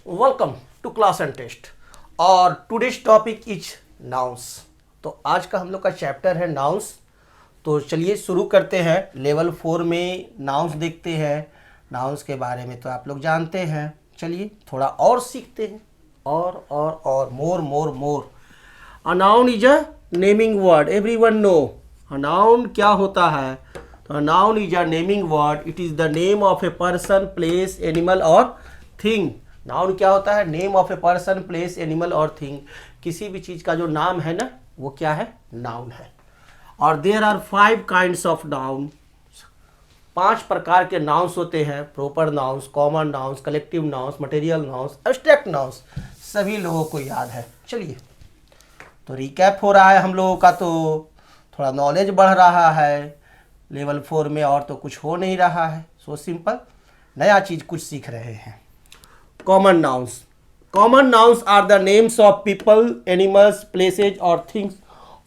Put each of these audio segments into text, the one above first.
Welcome to class and test और today's topic is nouns. तो आज का हम लोग का चैप्टर है नाउन्स। तो चलिए शुरू करते हैं। लेवल 4 में नाउन्स देखते हैं। नाउन्स के बारे में तो आप लोग जानते हैं। चलिए थोड़ा और सीखते हैं और more more more. A noun is a naming word, everyone know. A noun क्या होता है? तो a noun is a naming word, it is the name of a person, place, animal और थिंग। नाउन क्या होता है? Name of a person, place, animal और थिंग। किसी भी चीज का जो नाम है ना, वो क्या है? नाउन है। और there are 5 kinds of noun. 5 प्रकार के नाउन्स होते हैं। Proper nouns, common nouns, collective nouns, material nouns, abstract nouns. सभी लोगों को याद है। चलिए तो रिकैप हो रहा है हम लोगों का, तो थोड़ा नॉलेज बढ़ रहा है लेवल 4 में, और तो कुछ हो नहीं रहा है। सो सिंपल, नया चीज कुछ सीख रहे हैं। Common nouns. Common nouns are the names of people, animals, places और things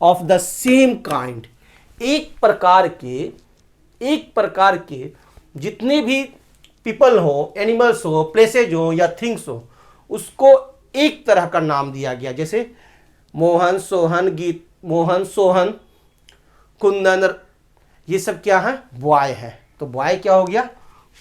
of the same kind. एक प्रकार के जितने भी पीपल हो, एनिमल्स हो, प्लेसेज हो या थिंग्स हो, उसको एक तरह का नाम दिया गया। जैसे मोहन, सोहन, गीत, मोहन, सोहन, कुंदन, ये सब क्या है? बॉय है। तो बॉय क्या हो गया?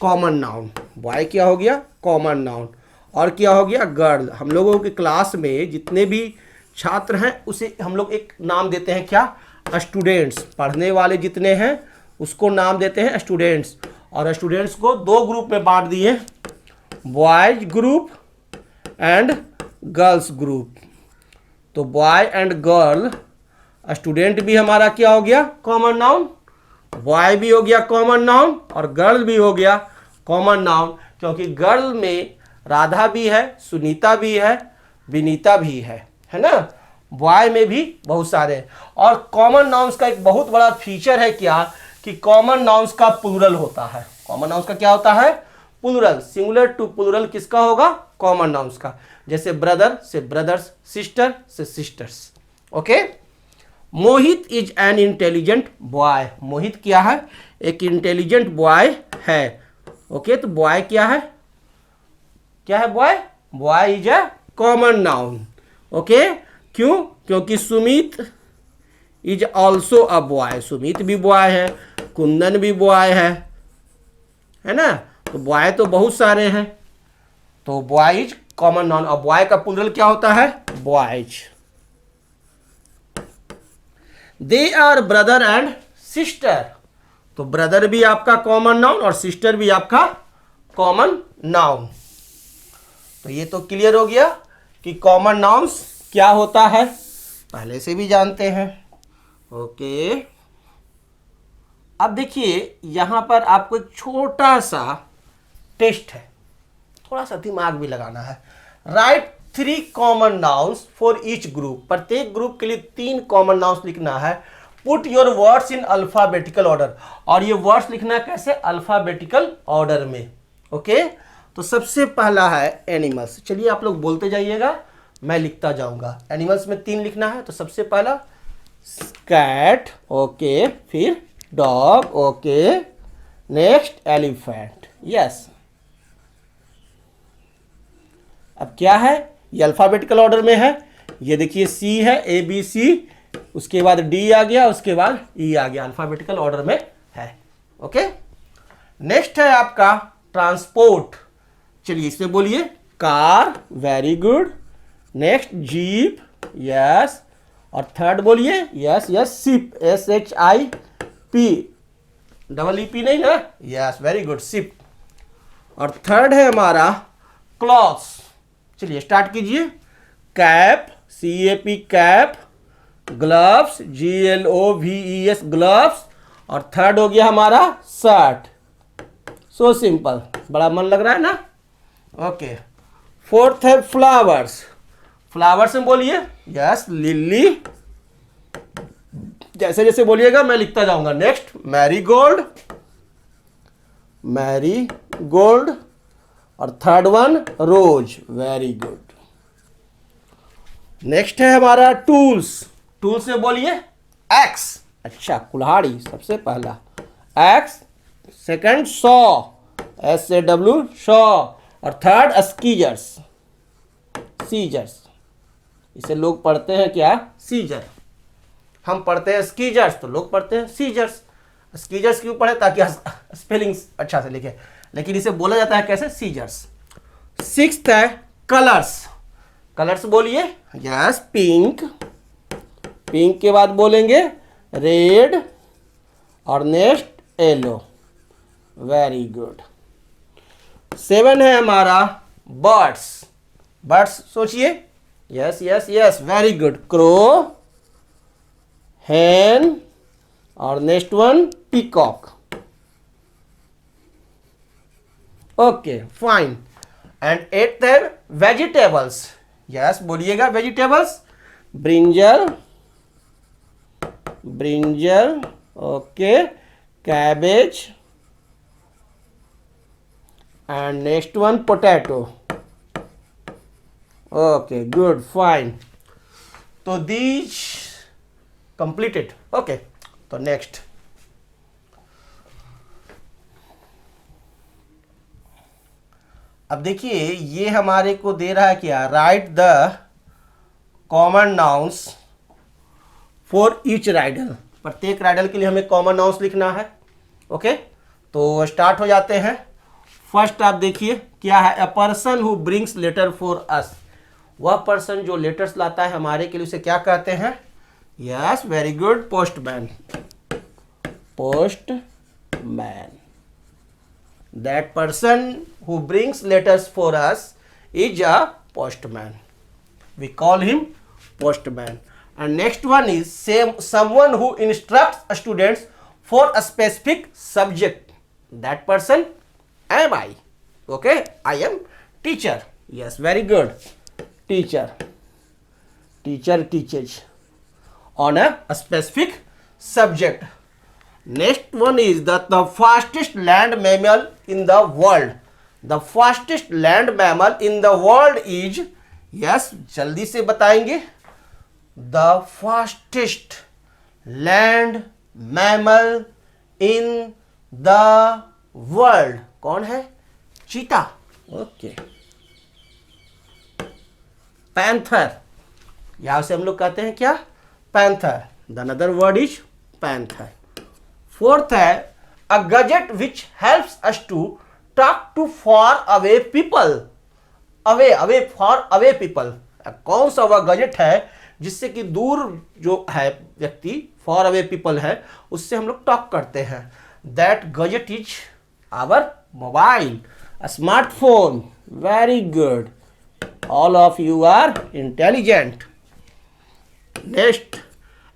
Common noun. बॉय क्या हो गया? Common noun. और क्या हो गया? गर्ल। हम लोगों की क्लास में जितने भी छात्र हैं उसे हम लोग एक नाम देते हैं, क्या? स्टूडेंट्स। पढ़ने वाले जितने हैं उसको नाम देते हैं स्टूडेंट्स। और स्टूडेंट्स को 2 ग्रुप में बांट दिए, boys group and girls group. तो बॉय एंड गर्ल, स्टूडेंट भी हमारा क्या हो गया? Common noun. बॉय भी हो गया कॉमन नाउन और गर्ल भी हो गया कॉमन नाउन, क्योंकि गर्ल में राधा भी है, सुनीता भी है, विनीता भी है ना? बॉय में भी बहुत सारे हैं। और कॉमन नाउन्स का एक बहुत बड़ा फीचर है क्या, कि कॉमन नाउन्स का प्लूरल होता है। कॉमन नाउन्स का क्या होता है? प्लूरल। सिंगुलर टू प्लूरल किसका होगा? कॉमन नाउन्स का। जैसे ब्रदर से ब्रदर्स, सिस्टर से sisters. Okay. Mohit is an intelligent boy. Mohit क्या है? एक इंटेलिजेंट बॉय है। ओके, तो बॉय क्या है? क्या है boy? Boy is a common noun. Okay, क्यों? क्योंकि Sumit is also a boy. Sumit भी बॉय है, कुंदन भी बॉय है ना? तो बॉय तो बहुत सारे हैं, तो बॉय इज कॉमन नाउन। और बॉय का प्लूरल क्या होता है? Boys. They are brother and sister. तो ब्रदर भी आपका कॉमन नाउन और सिस्टर भी आपका कॉमन नाउन। तो ये तो क्लियर हो गया कि कॉमन नाउन्स क्या होता है, पहले से भी जानते हैं। ओके, अब देखिए यहां पर आपको एक छोटा सा टेस्ट है, थोड़ा सा दिमाग भी लगाना है। Right 3 common nouns for each group. प्रत्येक ग्रुप के लिए 3 कॉमन नाउन्स लिखना है। Put your words in alphabetical order. और ये वर्ड्स लिखना कैसे? अल्फाबेटिकल ऑर्डर में। ओके, तो सबसे पहला है एनिमल्स। चलिए आप लोग बोलते जाइएगा, मैं लिखता जाऊंगा। एनिमल्स में 3 लिखना है। तो सबसे पहला कैट, ओके, फिर dog, okay, next elephant. Yes. अब क्या है? ये अल्फाबेटिकल ऑर्डर में है। ये देखिए सी है, ए बी सी, उसके बाद डी आ गया, उसके बाद ई आ गया। अल्फाबेटिकल ऑर्डर में है। ओके, नेक्स्ट है आपका ट्रांसपोर्ट। चलिए इसमें बोलिए car, very good. Next jeep, yes. और थर्ड बोलिए yes yes, ship, SHIP, double EP नहीं ना? Yes, very good, ship. और थर्ड है हमारा क्लॉथ्स। चलिए स्टार्ट कीजिए। Cap, CAP cap, gloves, GLOVES gloves. और थर्ड हो गया हमारा शर्ट। सो सिंपल, बड़ा मन लग रहा है ना? ओके, फोर्थ है फ्लावर्स। फ्लावर्स में बोलिए यस, लिली। जैसे जैसे बोलिएगा मैं लिखता जाऊंगा। Next marigold, marigold. और third one rose, very good. Next है हमारा टूल्स। टूल्स में बोलिए एक्स। अच्छा, कुल्हाड़ी सबसे पहला, x. Second saw, SAW, Shaw. और थर्ड स्कीजर्स, सीजर्स। इसे लोग पढ़ते हैं क्या? सीजर। हम पढ़ते हैं स्कीजर्स, तो लोग पढ़ते हैं सीजर्स। स्कीजर्स क्यों पढ़े? ताकि स्पेलिंग अच्छा से लिखे, लेकिन इसे बोला जाता है कैसे? सीजर्स। सिक्स्थ है कलर्स। कलर्स बोलिए। Yes, pink. पिंक के बाद बोलेंगे रेड और नेक्स्ट येलो। Very good. 7 है हमारा बर्ड्स। बर्ड्स सोचिए। Yes yes yes, very good. Crow, hen और next one peacock. Okay fine. And 8th है वेजिटेबल्स। यस बोलिएगा vegetables. Brinjal, brinjal, okay, cabbage and next one potato. Okay good fine. तो these completed. Okay, तो next अब देखिए, ये हमारे को दे रहा है क्या? Right the common nouns for each Rydal. प्रत्येक राइडल के लिए हमें कॉमन नाउन्स लिखना है। ओके, तो स्टार्ट हो जाते हैं। फर्स्ट आप देखिए क्या है? A person who brings letter for us. वह पर्सन जो लेटर्स लाता है हमारे के लिए, उसे क्या कहते हैं? Yes, very good, postman. Postman. That person who brings letters for us is a postman. We call him postman. And next one is someone who instructs students for a specific subject. That person am I. Okay, I am teacher. Yes, very good. Teacher. Teacher teaches on a specific subject. Next one is the fastest land mammal in the world. The fastest land mammal in the world is, yes, जल्दी से बताएंगे। The fastest land mammal in the world कौन है? चीता। Okay. Panther, यहां से हम लोग कहते हैं क्या? Panther. The another word is panther. Fourth है a gadget which helps us to talk to far away people. Away far away people, कौन सा वह गजेट है जिससे कि दूर जो है व्यक्ति, फॉर अवे पीपल है, उससे हम लोग टॉक करते हैं? That gadget is our mobile, smartphone. Very good, all of you are intelligent. Next,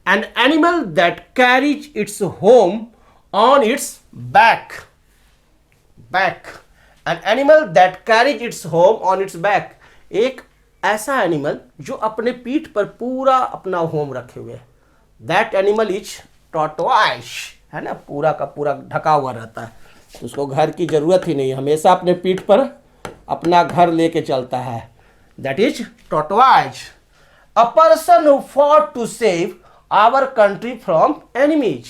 an animal that carries its home on its back. An animal that carries its home on its back. एक ऐसा animal जो अपने पीठ पर पूरा अपना home रखे हुए है। That animal is tortoise, है ना? पूरा का पूरा ढका हुआ रहता है, तो उसको घर की जरूरत ही नहीं, हमेशा अपने पीठ पर अपना घर लेके चलता है। That is tortoise. A person who fought to save our country from enemies.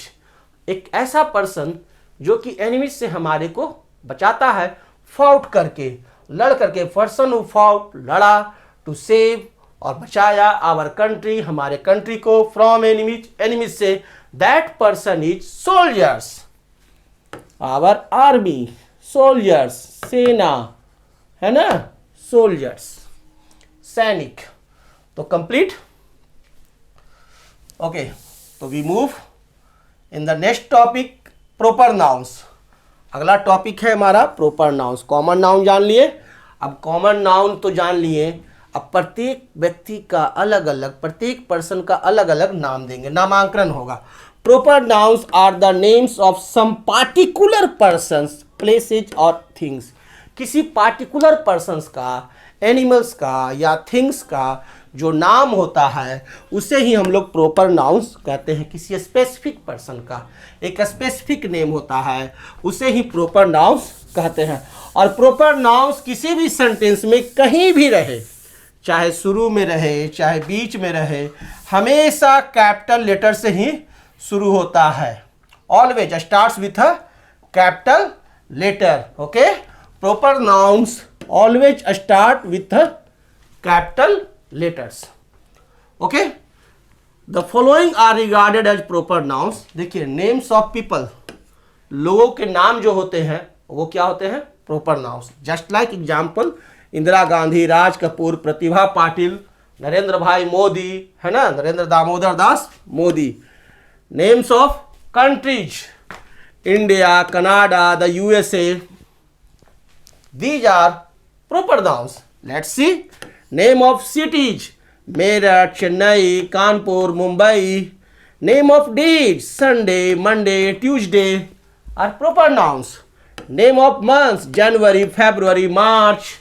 एक ऐसा पर्सन जो कि एनिमीज से हमारे को बचाता है, फाउट करके, लड़ करके। पर्सन हु फाउट, लड़ा, टू सेव और बचाया, आवर कंट्री, हमारे कंट्री को, फ्रॉम एनिमीज, एनिमीज से। That person is soldiers, our army. Soldiers, सेना, है ना? सोल्जर्स, सैनिक। तो कंप्लीट। ओके, तो we move in the next topic, proper nouns. अगला टॉपिक है हमारा प्रॉपर नाउन्स। कॉमन नाउन जान लिए, अब कॉमन नाउन तो जान लिए, अब प्रत्येक व्यक्ति का अलग अलग, प्रत्येक पर्सन का अलग अलग नाम देंगे, नामांकन होगा। Proper nouns are the names of some particular persons, places और थिंग्स। किसी पार्टिकुलर पर्सन्स का, एनिमल्स का या थिंग्स का जो नाम होता है उसे ही हम लोग प्रॉपर नाउन्स कहते हैं। किसी स्पेसिफिक पर्सन का एक स्पेसिफिक नेम होता है, उसे ही प्रॉपर नाउन्स कहते हैं। और प्रॉपर नाउन्स किसी भी सेंटेंस में कहीं भी रहे, चाहे शुरू में रहे चाहे बीच में रहे, हमेशा कैपिटल लेटर से ही शुरू होता है। Always starts with a capital letter. Okay, proper nouns always start with capital letters. Okay, the following are regarded as proper nouns. देखिए, नेम्स ऑफ पीपल, लोगों के नाम जो होते हैं वो क्या होते हैं? Proper nouns. Just like example, Indira Gandhi, Raj Kapoor, Pratibha Patil, Narendra bhai Modi, है ना, Narendra Damodar Das Modi. Names of countries, India, Canada, the USA, these are proper nouns. Let's see. Name of cities, Meerut, Chennai, Kanpur, Mumbai. Name of days, Sunday, Monday, Tuesday are proper nouns. Name of months, January, February, March.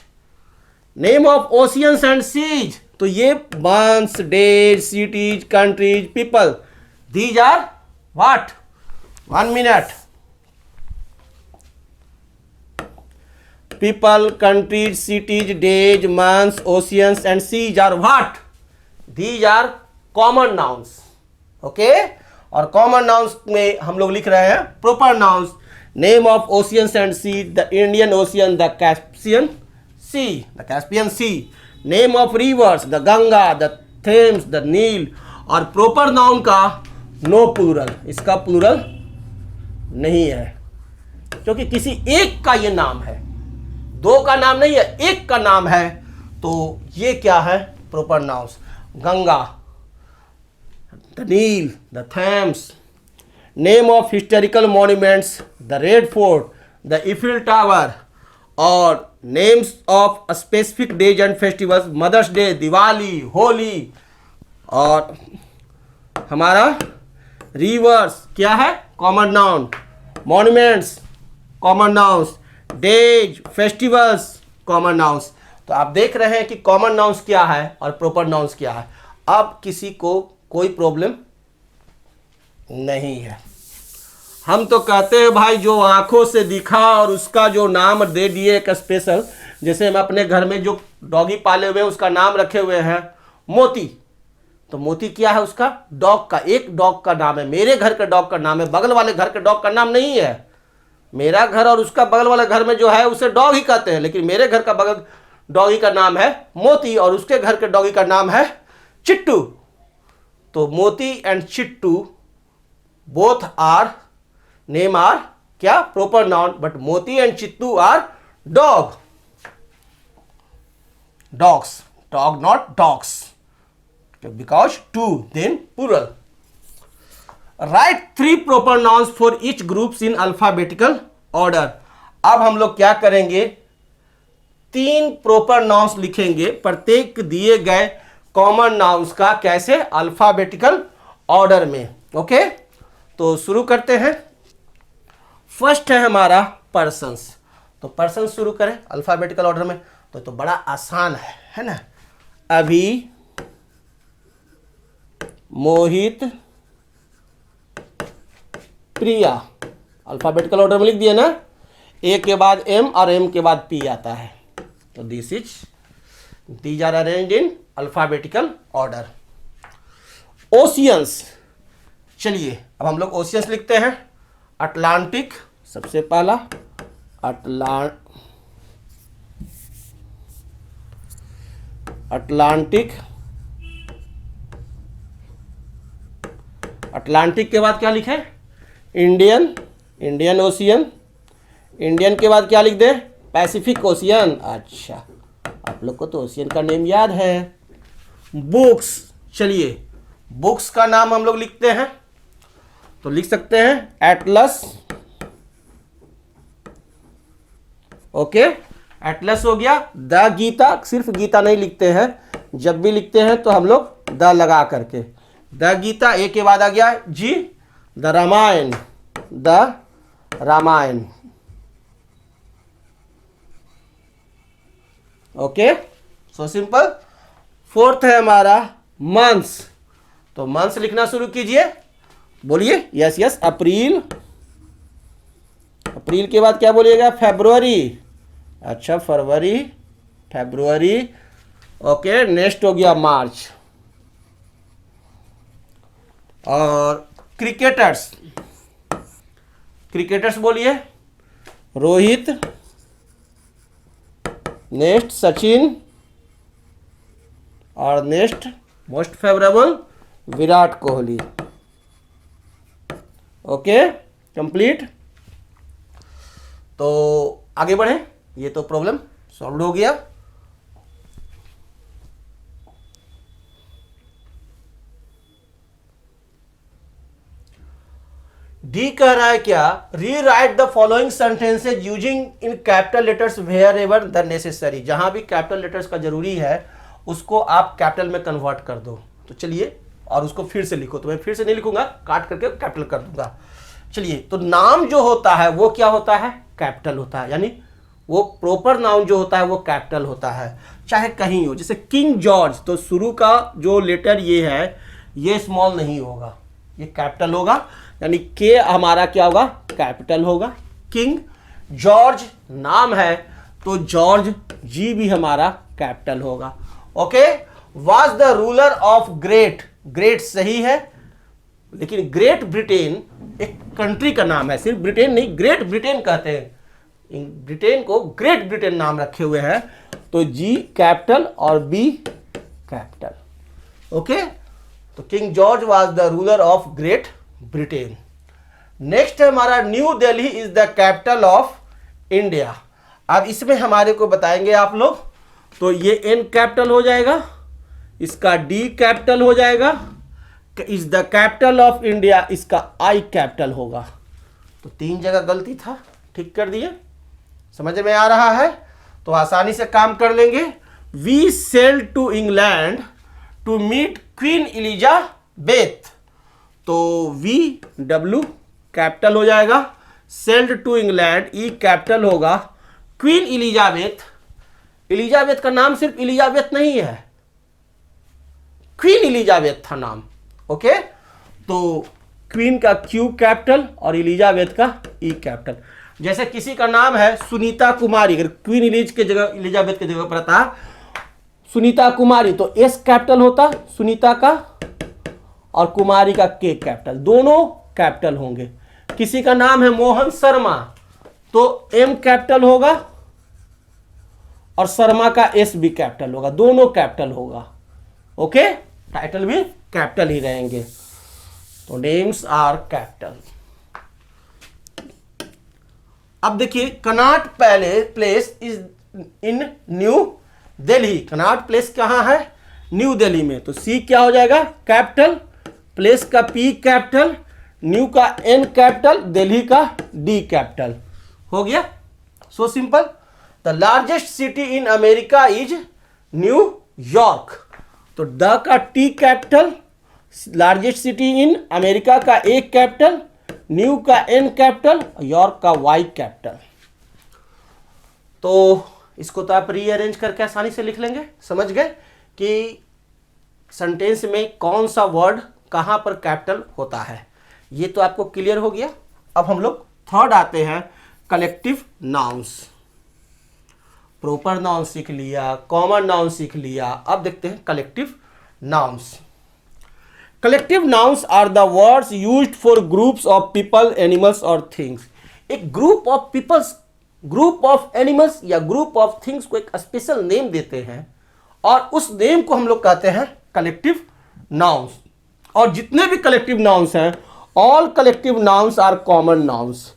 Name of oceans and seas, तो ये months, days, cities, countries, people, these are what? 1 minute. People, countries, cities, days, months, oceans and seas are what? These are common nouns. Okay? और common nouns में हम लोग लिख रहे हैं proper nouns. Name of oceans and sea, the Indian Ocean, the Caspian Sea, the Caspian Sea. Name of rivers, the Ganga, the Thames, the Nile. और proper noun का no plural, इसका plural नहीं है, क्योंकि किसी एक का ये नाम है, दो का नाम नहीं है, एक का नाम है, तो ये क्या है? Proper nouns. Ganga, the Nile, the Thames. Name of historical monuments, the Red Fort, the Eiffel Tower. और names of specific days and festivals, mother's day, Diwali, Holi. और हमारा रिवर्स क्या है? Common noun. Monuments common nouns, days, festivals common nouns. तो आप देख रहे हैं कि कॉमन नाउन्स क्या है और प्रॉपर नाउन्स क्या है। अब किसी को कोई प्रॉब्लम नहीं है। हम तो कहते हैं भाई जो आंखों से दिखा और उसका जो नाम दे दिए एक स्पेशल, जैसे हम अपने घर में जो डॉगी पाले हुए हैं उसका नाम रखे हुए हैं मोती। तो मोती क्या है? उसका डॉग का, एक डॉग का नाम है। मेरे घर के डॉग का नाम है, बगल वाले घर के डॉग का नाम नहीं है। मेरा घर और उसका बगल वाले घर में जो है उसे डॉग ही कहते हैं, लेकिन मेरे घर का बगल डॉगी का नाम है मोती और उसके घर के डॉगी का नाम है चिट्टू। तो Moti and Chittu both are name are क्या? Proper noun, but Moti and Chittu are dog, dogs, dog not dogs, because two then plural. Right 3 proper nouns for each groups in alphabetical order. अब हम लोग क्या करेंगे? 3 प्रॉपर नाउन्स लिखेंगे प्रत्येक दिए गए कॉमन नाउन्स का। कैसे? अल्फाबेटिकल ऑर्डर में। ओके, तो शुरू करते हैं। फर्स्ट है हमारा पर्सन्स। तो पर्सन शुरू करें अल्फाबेटिकल ऑर्डर में, तो बड़ा आसान है ना। अभी, मोहित, प्रिया, अल्फाबेटिकल ऑर्डर में लिख दिया ना। ए के बाद एम और एम के बाद पी आता है। तो these are arranged in alphabetical order. Oceans, चलिए अब हम लोग ओशियंस लिखते हैं। अटलांटिक सबसे पहला, अटलांटिक। अटलांटिक के बाद क्या लिखें? Indian, Indian ocean. इंडियन के बाद क्या लिख दें? Pacific ocean. अच्छा, आप लोग को तो ओशियन का नेम याद है। बुक्स, चलिए बुक्स का नाम हम लोग लिखते हैं, तो लिख सकते हैं एटलस। ओके, एटलस हो गया। द गीता, सिर्फ गीता नहीं लिखते हैं, जब भी लिखते हैं तो हम लोग द लगा करके। द गीता, ए के बाद आ गया जी, the Ramayan, the Ramayan. Okay, so simple. Fourth है हमारा मंथ्स। तो मंथ्स लिखना शुरू कीजिए, बोलिए। यस यस, अप्रैल। अप्रैल के बाद क्या बोलिएगा? फरवरी। अच्छा, फरवरी, फरवरी। ओके, नेक्स्ट हो गया मार्च। और क्रिकेटर्स, क्रिकेटर्स बोलिए। रोहित, नेक्स्ट सचिन, और next most favourable Virat Kohli. Okay, complete. तो आगे बढ़े, ये तो प्रॉब्लम सॉल्व हो गया। डी कह रहा है क्या, rewrite the following sentences using in capital letters wherever the necessary. जहां भी कैपिटल लेटर्स का जरूरी है उसको आप कैपिटल में कन्वर्ट कर दो। तो चलिए, और उसको फिर से लिखो। तो मैं फिर से नहीं लिखूंगा, काट करके कैपिटल कर दूंगा। चलिए, तो नाम जो होता है वो क्या होता है, कैपिटल होता है, यानी वो प्रॉपर नाउन जो होता है वो कैपिटल होता है, चाहे कहीं हो। जैसे किंग जॉर्ज, तो शुरू का जो लेटर ये है ये स्मॉल नहीं होगा, ये कैपिटल होगा, यानी के हमारा क्या होगा, कैपिटल होगा। किंग जॉर्ज नाम है तो जॉर्ज जी भी हमारा कैपिटल होगा। Okay, was the ruler of great, great सही है, लेकिन ग्रेट ब्रिटेन एक कंट्री का नाम है, सिर्फ ब्रिटेन नहीं, ग्रेट ब्रिटेन कहते हैं। ब्रिटेन को ग्रेट ब्रिटेन नाम रखे हुए हैं, तो जी कैपिटल और बी कैपिटल। ओके, तो king George was the ruler of great Britain. Next है हमारा new Delhi is the capital of India. अब इसमें हमारे को बताएंगे आप लोग, तो ये एन कैपिटल हो जाएगा, इसका डी कैपिटल हो जाएगा, is the capital of India इसका आई कैपिटल होगा। तो 3 जगह गलती था, ठीक कर दिए। समझ में आ रहा है, तो आसानी से काम कर लेंगे। We sail to England to meet Queen Elizabeth, तो वी डब्ल्यू कैपिटल हो जाएगा, sailed to England E capital होगा, क्वीन एलिजाबेथ, एलिजाबेथ का नाम सिर्फ एलिजाबेथ नहीं है, क्वीन एलिजाबेथ था नाम। ओके, तो क्वीन का क्यू कैपिटल और एलिजाबेथ का ई कैपिटल। जैसे किसी का नाम है सुनीता कुमारी, अगर क्वीन एलिज के जगह एलिजाबेथ के जगह पर था सुनीता कुमारी, तो एस कैपिटल होता सुनीता का, और कुमारी का के कैपिटल, दोनों कैपिटल होंगे। किसी का नाम है मोहन शर्मा, तो एम कैपिटल होगा और शर्मा का एस भी कैपिटल होगा, दोनों कैपिटल होगा। ओके, टाइटल भी कैपिटल ही रहेंगे, तो नेम्स आर कैपिटल। अब देखिए, Connaught place is in new Delhi, Connaught place कहां है, न्यू दिल्ली में, तो सी क्या हो जाएगा, कैपिटल, प्लेस का पी कैपिटल, न्यू का एन कैपिटल, दिल्ली का डी कैपिटल। हो गया, so simple. The largest city in America is new York, तो द का T capital, largest city in America का ए कैपिटल, न्यू का एन कैपिटल, यॉर्क का वाई कैपिटल। तो इसको तो आप रीअरेंज करके आसानी से लिख लेंगे। समझ गए कि सेंटेंस में कौन सा वर्ड कहां पर कैपिटल होता है, ये तो आपको क्लियर हो गया। अब हम लोग थर्ड आते हैं, कलेक्टिव नाउन्स। प्रॉपर नाउन सीख लिया, कॉमन नाउन सीख लिया, अब देखते हैं collective nouns. Collective nouns are the words used for groups of people, animals और थिंग्स। एक group of peoples, group of animals या ग्रुप ऑफ थिंग्स को एक स्पेशल नेम देते हैं, और उस नेम को हम लोग कहते हैं कलेक्टिव नाउन्स। और जितने भी कलेक्टिव नाउन्स हैं, all collective nouns are common nouns.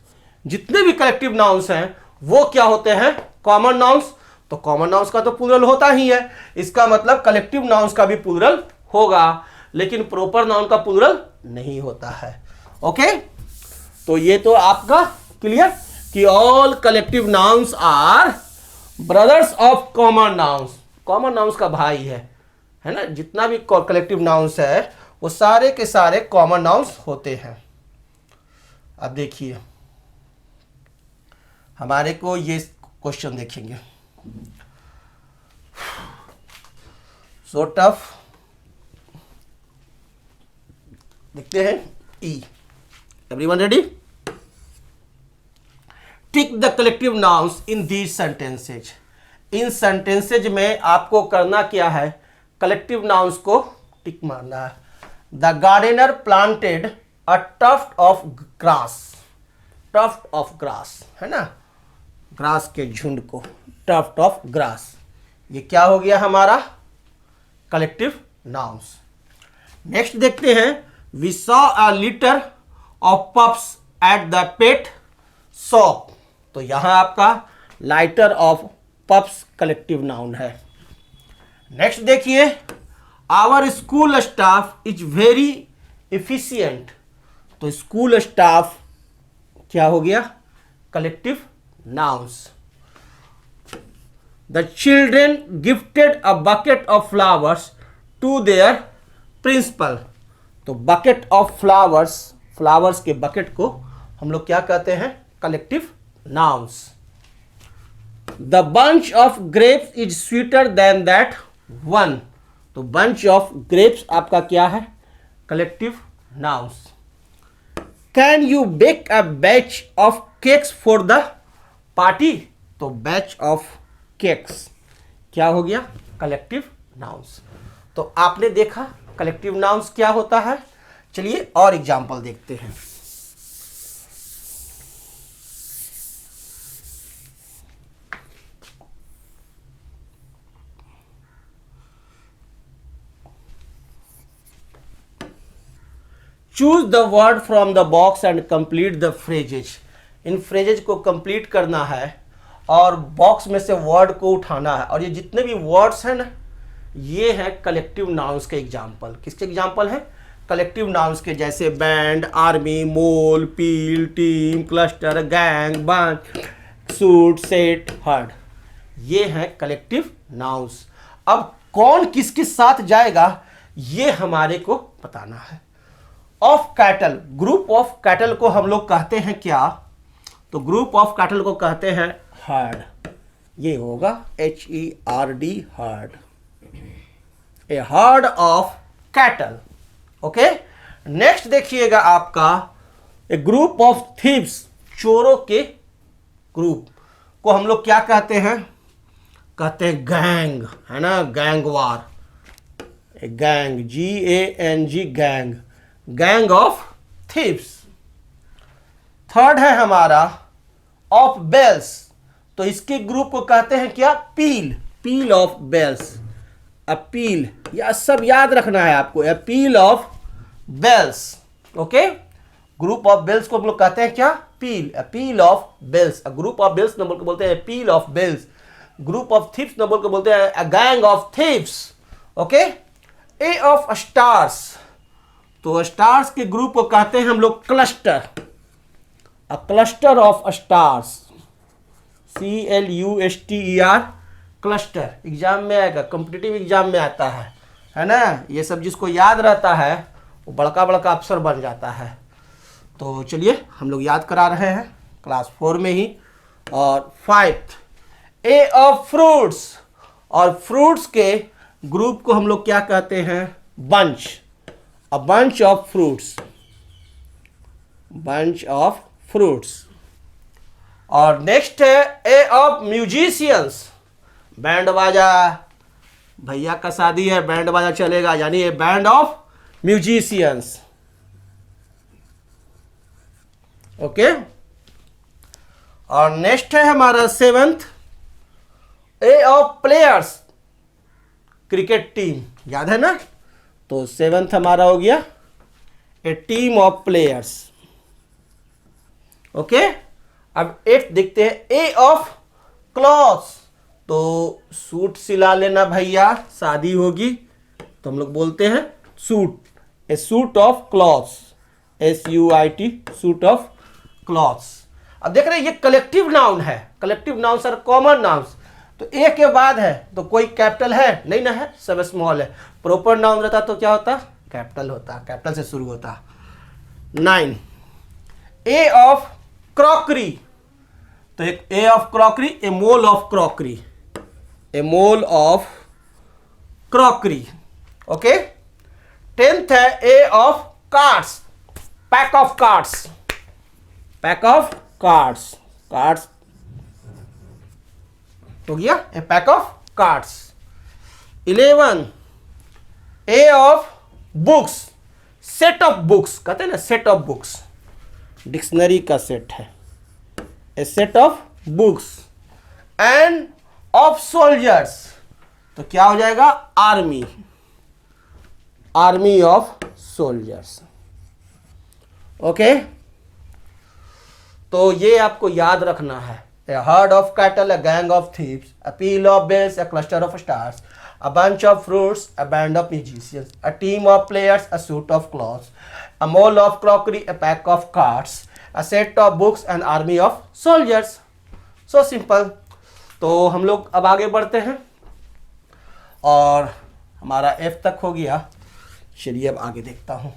जितने भी कलेक्टिव नाउन्स हैं वो क्या होते हैं, कॉमन नाउन्स। तो कॉमन नाउन्स का तो प्लूरल होता ही है, इसका मतलब कलेक्टिव नाउन्स का भी प्लूरल होगा, लेकिन प्रॉपर नाउन का प्लूरल नहीं होता है। ओके, तो ये तो आपका क्लियर कि all collective nouns are brothers of common nouns. Common nouns का भाई है ना, जितना भी कलेक्टिव नाउन्स है वो सारे के सारे कॉमन नाउन्स होते हैं। अब देखिए, हमारे को ये क्वेश्चन देखेंगे, सो टफ। देखते हैं E. Everyone ready? Tick the collective nouns in these sentences. इन सेंटेंसेज में आपको करना क्या है, कलेक्टिव नाउन्स को टिक मारना है। The gardener planted a tuft of grass, tuft of grass है ना, ग्रास के झुंड को, टफ्ट ऑफ ग्रास, ये क्या हो गया हमारा कलेक्टिव नाउन्स। नेक्स्ट देखते हैं, we saw a litter of pups at the pet shop. तो यहां आपका litter of pups collective noun है। नेक्स्ट देखिए, our school staff is very efficient. तो स्कूल स्टाफ क्या हो गया, collective nouns. The children gifted a bucket of flowers to their principal. तो बकेट ऑफ फ्लावर्स, फ्लावर्स के बकेट को हम लोग क्या कहते हैं, collective nouns. The bunch of grapes is sweeter than that one. तो बंच ऑफ ग्रेप्स आपका क्या है, collective nouns. Can you bake a batch of cakes for the party. तो बैच ऑफ केक्स क्या हो गया, कलेक्टिव नाउन्स। तो आपने देखा कलेक्टिव नाउन्स क्या होता है। चलिए और एग्जाम्पल देखते हैं। Choose the word from the box and complete the phrases. In phrases को कंप्लीट करना है और बॉक्स में से वर्ड को उठाना है। और ये जितने भी वर्ड्स हैं ना, ये हैं कलेक्टिव नाउन्स के एग्जाम्पल। किसके एग्जाम्पल हैं, कलेक्टिव नाउन्स के, जैसे band, army, mole, peal, team, cluster, gang, bunch, suit, set, herd. ये हैं कलेक्टिव नाउन्स। अब कौन किस किस साथ जाएगा ये हमारे को बताना है। Of cattle, group of cattle को हम लोग कहते हैं क्या, तो ग्रुप ऑफ कैटल को कहते हैं हर्ड। ये होगा HERD, heard, A heard of cattle. Okay. Next देखिएगा आपका, ए ग्रुप ऑफ थीव्स, चोरों के ग्रुप को हम लोग क्या कहते हैं, कहते हैं गैंग, है ना, gang war, a gang, GANG, gang, gang of thieves. Third है हमारा ऑफ बेल्स। तो इसके ग्रुप को कहते हैं क्या, peal, peal of bells, a peal, या सब याद रखना है आपको, a peal of bells. Okay. Group of bells को हम लोग कहते हैं क्या, peal, a peal of bells. Group of bells number को बोलते हैं peal of bells. Group of thieves number को बोलते हैं gang of thieves. Okay. A of stars, तो स्टार्स के ग्रुप को कहते हैं हम लोग cluster, a cluster of stars, CLUSTER, cluster. Exam में आएगा, कॉम्पिटिटिव एग्जाम में आता है ना। ये सब जिसको याद रहता है वो बड़का बड़का अफसर बन जाता है। तो चलिए हम लोग याद करा रहे हैं क्लास 4 में ही। और 5th, ए ऑफ फ्रूट्स, और फ्रूट्स के ग्रुप को हम लोग क्या कहते हैं, bunch, a bunch of fruits, bunch of fruits. और नेक्स्ट है ए ऑफ म्यूजिशियंस, बैंड बाजा, भैया का शादी है बैंड बाजा चलेगा, यानी A band of musicians. Okay. और नेक्स्ट है हमारा 7th, A of players, cricket team, याद है ना। तो 7th हमारा हो गया ए टीम ऑफ प्लेयर्स। ओके। अब 8th देखते हैं, ए ऑफ क्लॉथ्स। तो सूट सिला लेना भैया, शादी होगी तो हम लोग बोलते हैं suit, a suit of clothes, SUIT, suit of clothes. अब देख रहे हैं ये कलेक्टिव नाउन है, collective nouns are common nouns. तो ए के बाद है तो कोई कैपिटल है नहीं ना, है सब स्मॉल है। प्रॉपर नाउन रहता तो क्या होता, कैपिटल होता, कैपिटल से शुरू होता। 9, ए ऑफ क्रॉकरी। तो एक a of crockery, a mole of crockery, a mole of crockery. Okay. 10th है a of cards, pack of cards, pack of cards, cards हो गया a pack of cards. 11, a of books, set of books, कहते हैं ना set of books, dictionary का set है, a set of books. And of soldiers, तो क्या हो जाएगा, army, army of soldiers. Okay, तो ये आपको याद रखना है। A herd of cattle, a gang of thieves, a peal of bells, a cluster of stars, a bunch of fruits, a band of musicians, a team of players, a suit of clothes, a mole of crockery, a pack of cards, a set of books, an army of soldiers. So simple. तो हम लोग अब आगे बढ़ते हैं और हमारा F तक हो गया। चलिए अब आगे देखता हूँ।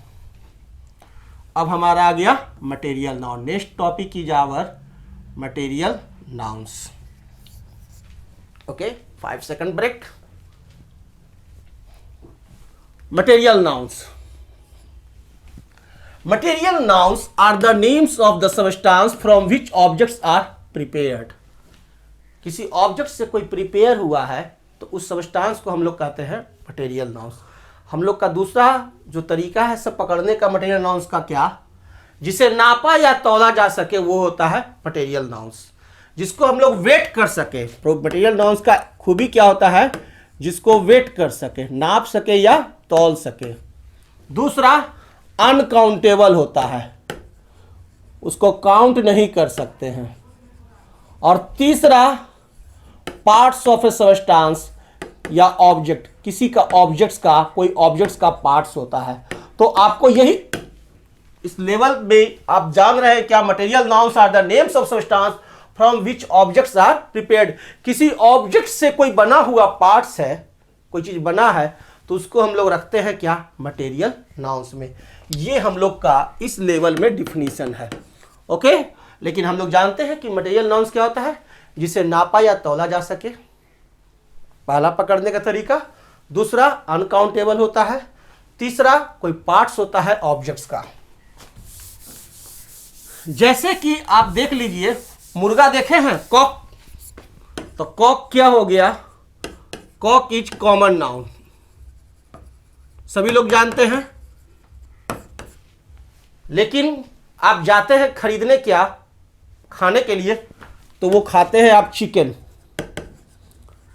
अब हमारा आ गया material noun. Next topic is our material nouns. Okay, 5 second break. Material nouns. Material nouns are the names of the substance from which objects are prepared. किसी ऑब्जेक्ट से कोई प्रिपेयर हुआ है तो उस सबस्टांस को हम लोग कहते हैं मटेरियल नाउंस। हम लोग का दूसरा जो तरीका है सब पकड़ने का मटेरियल नाउंस का, क्या, जिसे नापा या तौला जा सके, वो होता है मटेरियल नाउंस। जिसको हम लोग वेट कर सके। मटेरियल नाउंस का खूबी क्या होता है? जिसको वेट कर सके, नाप सके या तौल सके। दूसरा अनकाउंटेबल होता है, उसको काउंट नहीं कर सकते हैं। और तीसरा पार्ट्स ऑफ ए सबस्टांस या ऑब्जेक्ट, किसी का ऑब्जेक्ट्स का, कोई ऑब्जेक्ट्स का पार्ट्स होता है। तो आपको यही इस लेवल में आप जान रहे हैं क्या? Material nouns are the names of substance from which objects are prepared. किसी ऑब्जेक्ट से कोई बना हुआ पार्ट्स है, कोई चीज बना है, तो उसको हम लोग रखते हैं क्या? मटेरियल नाउंस में। ये हम लोग का इस लेवल में डिफिनीशन है। ओके, लेकिन हम लोग जानते हैं कि मटेरियल नाउंस क्या होता है? जिसे नापा या तौला जा सके, पहला पकड़ने का तरीका। दूसरा अनकाउंटेबल होता है। तीसरा कोई पार्ट्स होता है ऑब्जेक्ट्स का। जैसे कि आप देख लीजिए, मुर्गा देखे हैं, कॉक। तो कॉक क्या हो गया? कॉक इज कॉमन नाउन, सभी लोग जानते हैं। लेकिन आप जाते हैं खरीदने क्या, खाने के लिए, तो वो खाते हैं आप चिकन।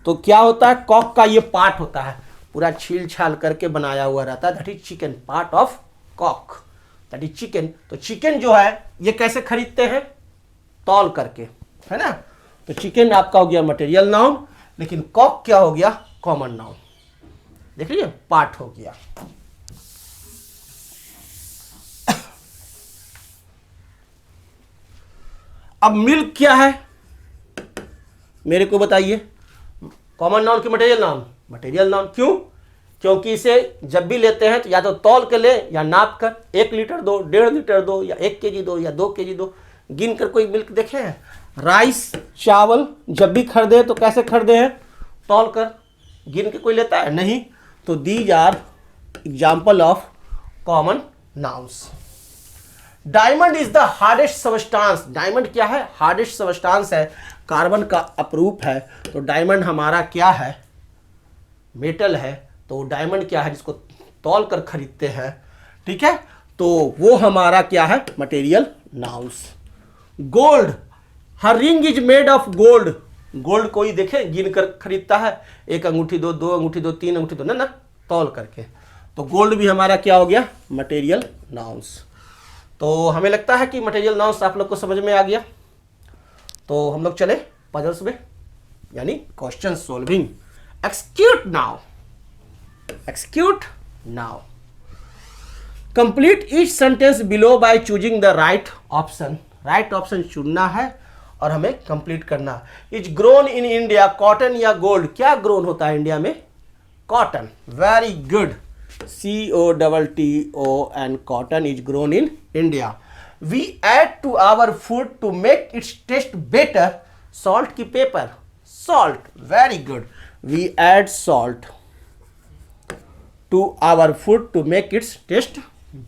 तो क्या होता है? कॉक का ये पार्ट होता है, पूरा छील छाल करके बनाया हुआ रहता है। That is chicken, part of cock, that is chicken. तो चिकन जो है ये कैसे खरीदते हैं? तौल करके, है ना। तो चिकन आपका हो गया मटेरियल नाउन, लेकिन कॉक क्या हो गया? Common noun. देख लीजिए, पार्ट हो गया। अब मिल्क क्या है मेरे को बताइए? कॉमन नाउन की मटेरियल नाउन? Material noun. क्यों? क्योंकि इसे जब भी लेते हैं तो या तो तौल के ले या नाप कर। 1 लीटर दो, 1.5 लीटर दो, या 1 केजी दो, या 2 केजी दो। गिन कर कोई मिल्क देखे हैं? राइस, चावल जब भी खरीदे तो कैसे खरीदे हैं? तौल कर। गिन के कोई लेता है? नहीं। तो these are example of common nouns. Diamond is the hardest substance. Diamond क्या है? हार्डेस्ट सबस्टांस है, कार्बन का अपरूप है। तो डायमंड हमारा क्या है? मेटल है। तो डायमंड क्या है? जिसको तौल कर खरीदते हैं, ठीक है। तो वो हमारा क्या है? Material nouns. Gold, her ring is made of gold. Gold कोई देखे गिन कर खरीदता है? 1 अंगूठी दो, 2 अंगूठी दो, 3 अंगूठी दो, ना, तौल करके। तो गोल्ड भी हमारा क्या हो गया? Material nouns. तो हमें लगता है कि मटेरियल नाउन्स आप लोग को समझ में आ गया। तो हम लोग चले पजल्स में, यानी question solving. Execute now, execute now. Complete each sentence below by choosing the right option. Right option चुनना है और हमें कंप्लीट करना। Is grown in India cotton या गोल्ड? क्या ग्रोन होता है इंडिया में? Cotton. Very good. COTTON, cotton is grown in India. We add to our food to make its taste better. Salt की paper, salt. Very good. We add salt to our food to make its taste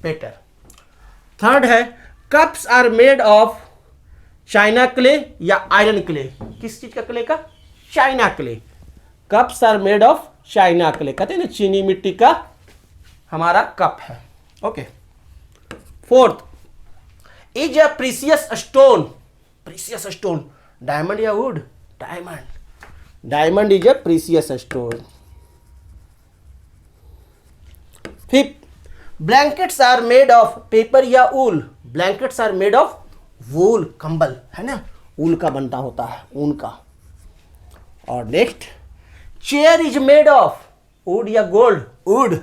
better. Third है, cups are made of China clay या iron clay? किस चीज का clay का? China clay. Cups are made of China clay. कहते हैं ना चीनी मिट्टी का हमारा कप है। Okay. Fourth, is a precious stone. Precious stone diamond या wood? Diamond. Diamond is a precious stone. Fifth, blankets are made of paper या wool. Blankets are made of wool, कंबल है ना, ऊल का बनता होता है, ऊन का। और next, chair is made of wood या गोल्ड। वुड,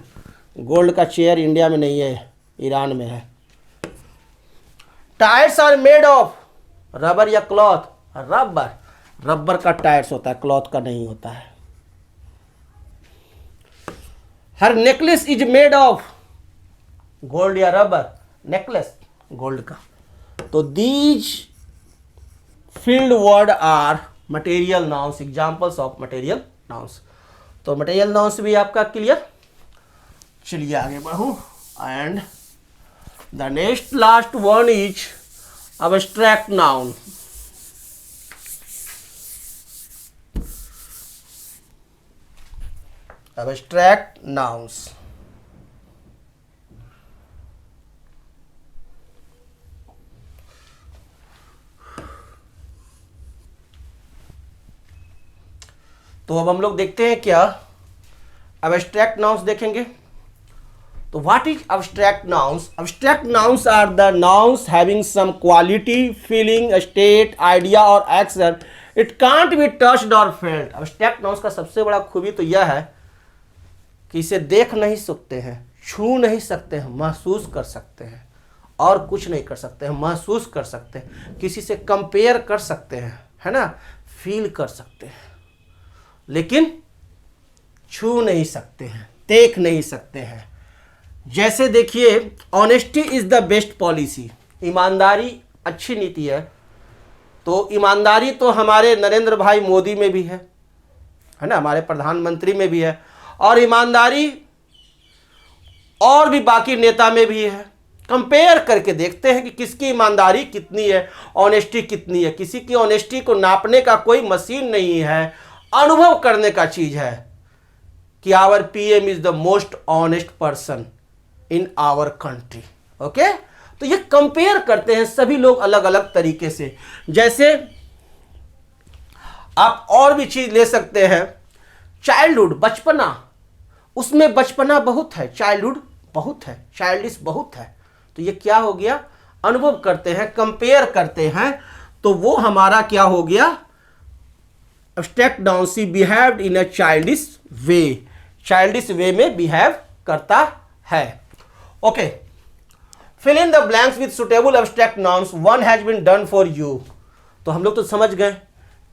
गोल्ड का चेयर इंडिया में नहीं है, ईरान में है। Tyres are made of rubber या क्लॉथ। रबर, रबर का टायर्स होता है, क्लॉथ का नहीं होता है। Her necklace is made of gold या रबर। नेकलेस गोल्ड का। तो these field word are material nouns, examples of material nouns. तो मटेरियल नाउन्स भी आपका क्लियर। चलिए आगे बढ़ूं। And the next last one is abstract noun। abstract nouns। तो अब हम लोग देखते हैं क्या abstract nouns देखेंगे। तो what is abstract nouns? Abstract nouns are the nouns having some quality, feeling, state, idea और action. It can't be touched or felt. Abstract nouns का सबसे बड़ा खूबी तो यह है कि इसे देख नहीं सकते हैं, छू नहीं सकते हैं, महसूस कर सकते हैं, और कुछ नहीं कर सकते हैं। महसूस कर सकते हैं, किसी से कंपेयर कर सकते हैं, है ना, फील कर सकते हैं, लेकिन छू नहीं सकते हैं, देख नहीं सकते हैं। जैसे देखिए, honesty is the best policy. ईमानदारी अच्छी नीति है। तो ईमानदारी तो हमारे नरेंद्र भाई मोदी में भी है ना, हमारे प्रधानमंत्री में भी है, और ईमानदारी और भी बाकी नेता में भी है। कंपेयर करके देखते हैं कि किसकी ईमानदारी कितनी है, ऑनेस्टी कितनी है। किसी की ऑनेस्टी को नापने का कोई मशीन नहीं है, अनुभव करने का चीज है कि our PM is the most honest person in our country. Okay, तो ये कंपेयर करते हैं सभी लोग अलग अलग तरीके से। जैसे आप और भी चीज ले सकते हैं, चाइल्डहुड, बचपना, उसमें बचपना बहुत है, चाइल्डहुड बहुत है, चाइल्डिश बहुत है। तो ये क्या हो गया, अनुभव करते हैं, कंपेयर करते हैं, तो वो हमारा क्या हो गया, abstract noun. She behaved in a childish way, childish way में बिहेव करता है। Okay, fill in the blanks with suitable abstract nouns, one has been done for you. तो हम लोग तो समझ गए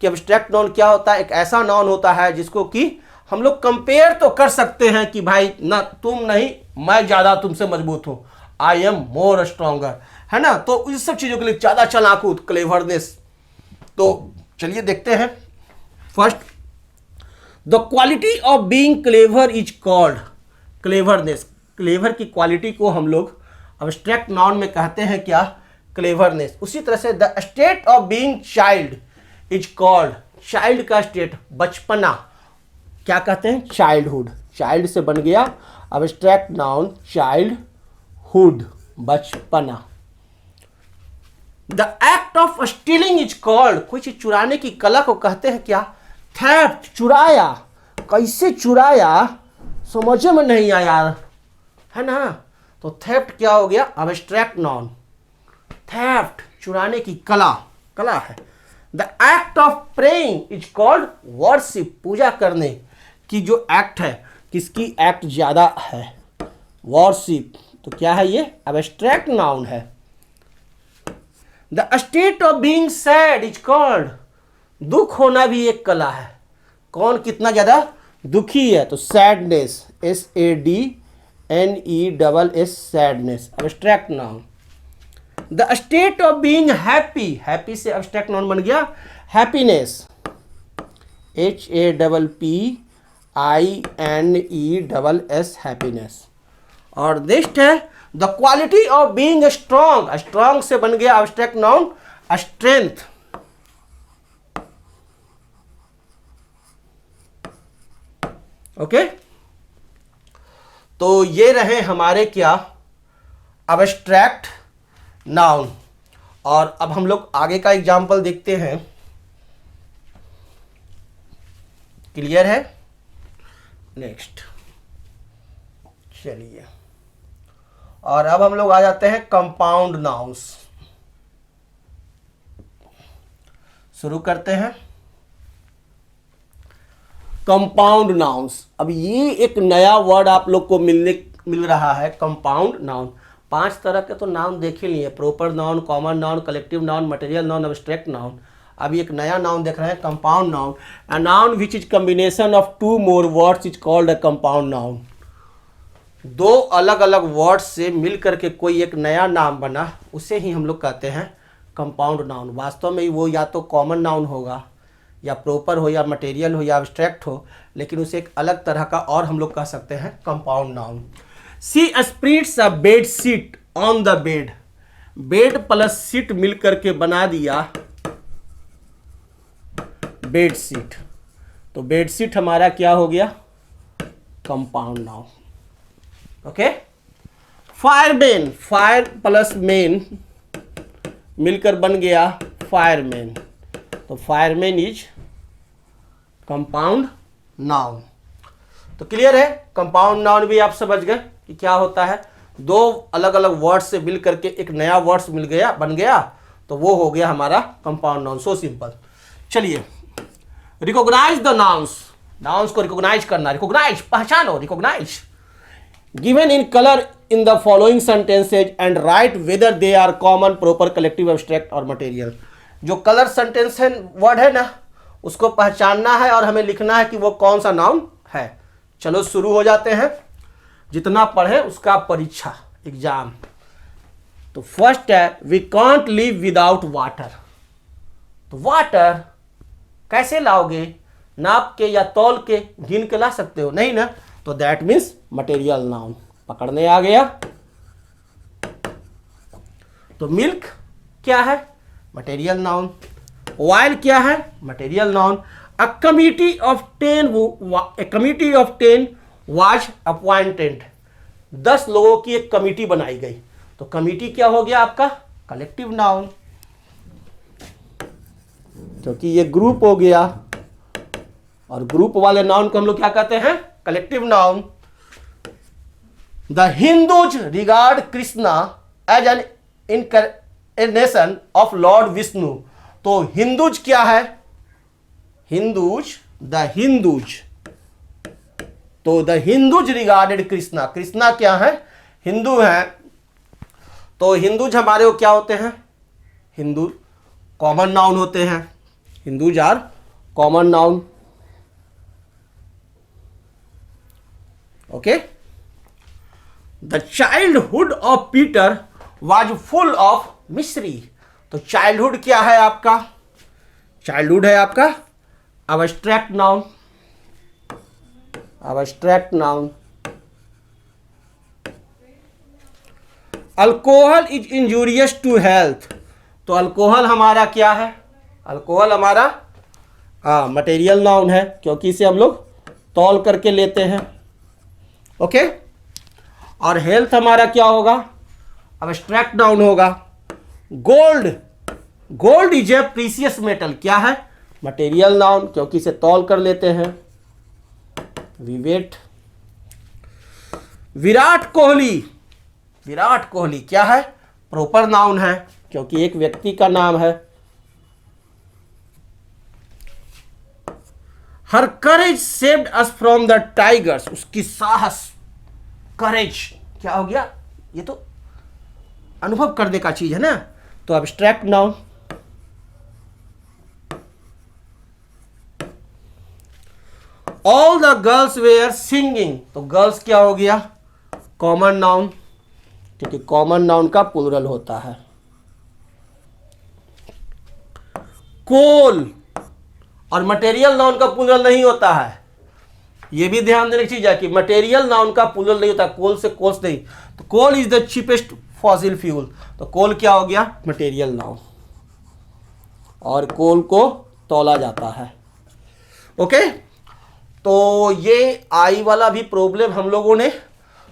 कि एब्स्ट्रैक्ट नाउन क्या होता है। एक ऐसा नाउन होता है जिसको कि हम लोग कंपेयर तो कर सकते हैं कि भाई ना तुम नहीं, मैं ज़्यादा तुमसे मजबूत हूँ, आई एम मोर स्ट्रॉन्गर, है ना। तो इस सब चीज़ों के लिए ज़्यादा चालाकू, क्लेवरनेस। तो चलिए देखते हैं। First, the quality of being clever is called cleverness. Clever की क्वालिटी को हम लोग एब्स्ट्रैक्ट नाउन में कहते हैं क्या, क्लेवरनेस। उसी तरह से the state of being child is called, child का स्टेट, बचपना, क्या कहते हैं, चाइल्डहुड। चाइल्ड से बन गया एब्स्ट्रैक्ट नाउन चाइल्डहुड, बचपना। The act of stealing is called, कोई चीज चुराने की कला को कहते हैं क्या, थेफ्ट। चुराया, कैसे चुराया समझ में नहीं आया, है ना। तो थेफ्ट क्या हो गया, एब्स्ट्रैक्ट नाउन। थेफ्ट, चुराने की कला, कला है। The act of praying is called worship, पूजा करने की जो एक्ट है, किसकी एक्ट ज्यादा है, वर्शिप। तो क्या है ये, एब्स्ट्रैक्ट नाउन है। The state of being sad is called, दुख होना भी एक कला है। कौन कितना ज्यादा दुखी है, तो sadness, SADNESS, sadness, abstract noun. The state of being happy, happy से एब्स्ट्रैक्ट नाउन बन गया हैप्पीनेस, HAPPINESS, हैप्पीनेस। और नेक्स्ट है the quality of being strong, strong से बन गया एब्स्ट्रैक्ट नाउन स्ट्रेंथ। ओके, तो ये रहे हमारे क्या, एब्स्ट्रैक्ट नाउन। और अब हम लोग आगे का एग्जाम्पल देखते हैं। क्लियर है, नेक्स्ट चलिए, और अब हम लोग आ जाते हैं कंपाउंड नाउन्स। शुरू करते हैं कंपाउंड नाउन्स। अब ये एक नया वर्ड आप लोग को मिल रहा है, कंपाउंड नाउन। 5 तरह के तो नाउन देख ही लिए, proper noun, common noun, collective noun, material noun, abstract noun. अभी एक नया नाउन देख रहे हैं, compound noun. A noun which is combination of 2 more words is called a compound noun. 2 अलग अलग वर्ड्स से मिल करके कोई एक नया नाम बना, उसे ही हम लोग कहते हैं कंपाउंड नाउन। वास्तव में वो या तो कॉमन नाउन होगा, या प्रॉपर हो, या मटेरियल हो, या एब्स्ट्रैक्ट हो, लेकिन उसे एक अलग तरह का और हम लोग कह सकते हैं compound noun. She spreads a bed sheet on the bed. Bed plus sheet मिल करके बना दिया बेड शीट। तो बेड शीट हमारा क्या हो गया, compound noun. Okay. Fireman, fire plus man मिलकर बन गया फायरमैन। तो फायरमैन इज कंपाउंड नाउन। तो क्लियर है, कंपाउंड नाउन भी आप समझ गए कि क्या होता है। 2 अलग अलग वर्ड से मिल करके एक नया वर्ड्स बन गया, तो वो हो गया हमारा कंपाउंड नाउन। So simple. चलिए, रिकॉग्नाइज द नाउन्स। नाउन्स को रिकॉग्नाइज करना, रिकॉग्नाइज पहचानो, recognize. Given in colour in the following sentences and write whether they are common, proper, collective, abstract और मटेरियल। जो कलर सेंटेंस है, वर्ड है ना, उसको पहचानना है और हमें लिखना है कि वो कौन सा नाउन है। चलो शुरू हो जाते हैं। जितना पढ़े उसका परीक्षा, एग्जाम। तो फर्स्ट है, we can't live without water. तो वाटर कैसे लाओगे, नाप के या तौल के गिन के ला सकते हो, नहीं ना। तो दैट मीन्स मटेरियल नाउन, पकड़ने आ गया। तो मिल्क क्या है, मटेरियल नाउन। ऑयल क्या है, material noun. A committee of 10 was appointed. 10 लोगों की एक कमिटी बनाई गई। तो कमिटी क्या हो गया आपका, कलेक्टिव नाउन, क्योंकि ये ग्रुप हो गया, और ग्रुप वाले नाउन को हम लोग क्या कहते हैं, collective noun. The Hindus regard Krishna as an incarnation of lord Vishnu. तो हिंदूज क्या है, हिंदूज, द हिंदूज। तो द हिंदूज रिगार्डेड कृष्णा, कृष्णा क्या है, हिंदू है। तो हिंदूज हमारे वो क्या होते हैं, हिंदू कॉमन नाउन होते हैं। Hindus are common noun. Okay. The childhood of Peter was full of mystery. तो चाइल्डहुड क्या है आपका, चाइल्डहुड है आपका abstract noun, abstract noun. Alcohol is injurious to health. तो अल्कोहल हमारा क्या है, अल्कोहल हमारा मटेरियल नाउन है, क्योंकि इसे हम लोग तौल करके लेते हैं। ओके। और हेल्थ हमारा क्या होगा, एब्स्ट्रैक्ट नाउन होगा। Gold, gold is a precious metal, क्या है, मटेरियल नाउन, क्योंकि इसे तौल कर लेते हैं, वी वेट। विराट कोहली, विराट कोहली क्या है, प्रॉपर नाउन है, क्योंकि एक व्यक्ति का नाम है। Her courage saved us from the tigers. उसकी साहस, करेज क्या हो गया, ये तो अनुभव करने का चीज है ना। तो abstract noun. All the girls were singing. तो गर्ल्स क्या हो गया, कॉमन नाउन, क्योंकि कॉमन नाउन का प्लूरल होता है। कोल और मटेरियल नाउन का प्लूरल नहीं होता है, ये भी ध्यान देने की चीज है कि मटेरियल नाउन का प्लूरल नहीं होता, कोल से कोल्स नहीं। तो coal is the cheapest fossil fuel. तो कोल क्या हो गया, मटेरियल नाउन, और कोल को तौला जाता है। ओके। तो ये आई वाला भी प्रॉब्लम हम लोगों ने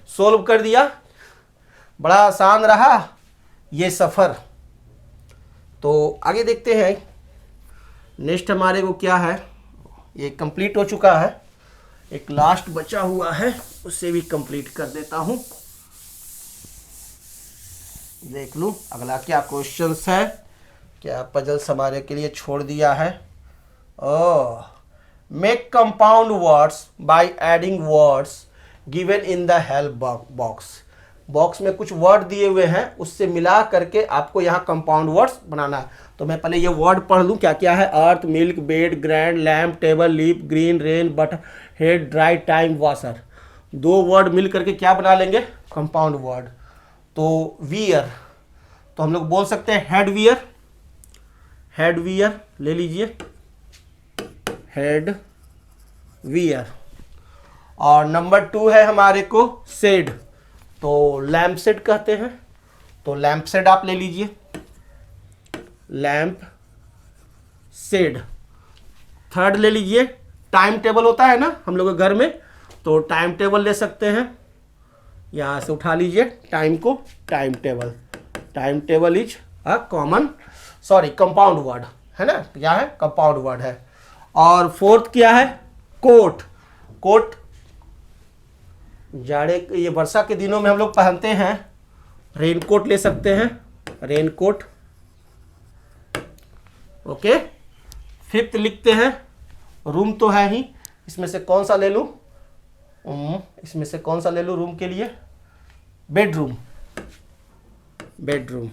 सोल्व कर दिया, बड़ा आसान रहा ये सफ़र। तो आगे देखते हैं नेक्स्ट हमारे को क्या है। ये कंप्लीट हो चुका है, एक लास्ट बचा हुआ है, उसे भी कंप्लीट कर देता हूं। देख लूं अगला क्या क्वेश्चंस है, क्या पजल्स हमारे के लिए छोड़ दिया है। Oh, make compound words by adding words given in the help box. Box में कुछ वर्ड दिए हुए हैं, उससे मिला करके आपको यहाँ कंपाउंड वर्ड्स बनाना है। तो मैं पहले ये वर्ड पढ़ लूँ क्या क्या है। Earth, milk, bed, grand, lamp, table, leaf, green, rain, butter, head, dry, time, washer. 2 word मिल करके क्या बना लेंगे, कंपाउंड वर्ड। तो वियर, तो हम लोग बोल सकते हैं हेड वियर। हेड वियर ले लीजिए, हेड वियर। और नंबर 2 है हमारे को शेड, तो लैम्प शेड कहते हैं, तो लैम्प शेड आप ले लीजिए, लैम्प शेड। 3rd ले लीजिए, टाइम टेबल होता है ना हम लोग के घर में, तो टाइम टेबल ले सकते हैं, यहां से उठा लीजिए टाइम को, time table. Time table is a common compound word है ना, क्या है, कंपाउंड वर्ड है। और 4th क्या है, कोट। कोट जाड़े, ये वर्षा के दिनों में हम लोग पहनते हैं, रेनकोट ले सकते हैं, रेनकोट। ओके। 5th लिखते हैं, रूम तो है ही, इसमें से कौन सा ले लूं, इसमें से कौन सा ले लूं रूम के लिए, बेडरूम, बेडरूम।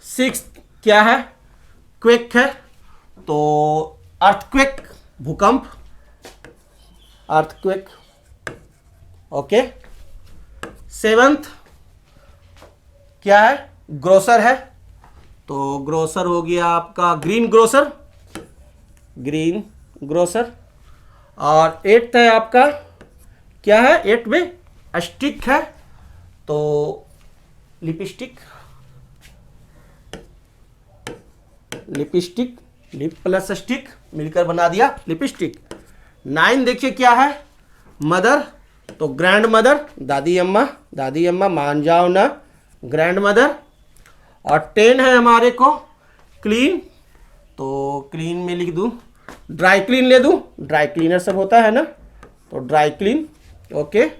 6th क्या है, क्वेक है, तो अर्थक्वेक, भूकंप, अर्थक्वेक। ओके। 7th क्या है, ग्रोसर है, तो ग्रोसर हो गया आपका ग्रीन ग्रोसर, ग्रीन ग्रोसर। और 8th है आपका क्या है, 8 में स्टिक है, तो lipstick, lipstick, lip plus stick मिलकर बना दिया लिपस्टिक। 9 देखिए क्या है, मदर, तो ग्रैंड मदर, दादी अम्मा, दादी अम्मा मान जाओ ना, ग्रैंड मदर। और 10 है हमारे को क्लीन, तो क्लीन में लिख दूं, ड्राई क्लीन ले दूं, ड्राई क्लीनर सब होता है ना, तो ड्राई क्लीन। ओके।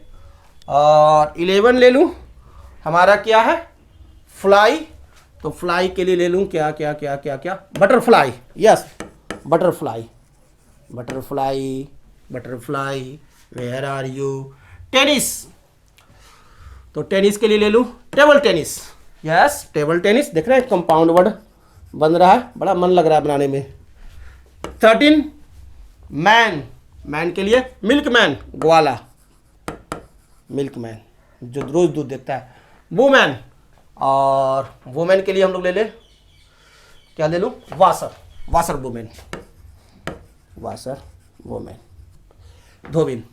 और 11 ले लूं, हमारा क्या है, फ्लाई, तो फ्लाई के लिए ले लूं क्या क्या क्या क्या क्या, butterfly, yes, butterfly, butterfly, butterfly, where are you. Tennis, तो टेनिस के लिए ले लूं table tennis, yes, table tennis. देख रहे हैं कंपाउंड वर्ड बन रहा है, बड़ा मन लग रहा है बनाने में। 13 मैन, मैन के लिए मिल्क मैन, ग्वाला, मिल्क मैन जो रोज दूध देता है। वुमेन, और वुमेन के लिए हम लोग ले ले क्या ले लूं, washer, washer women, washer women, धोबिन।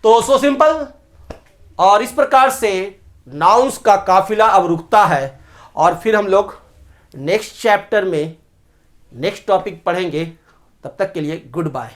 तो सो सिंपल। और इस प्रकार से नाउन्स का काफिला अब रुकता है, और फिर हम लोग नेक्स्ट चैप्टर में नेक्स्ट टॉपिक पढ़ेंगे। तब तक के लिए गुड बाय।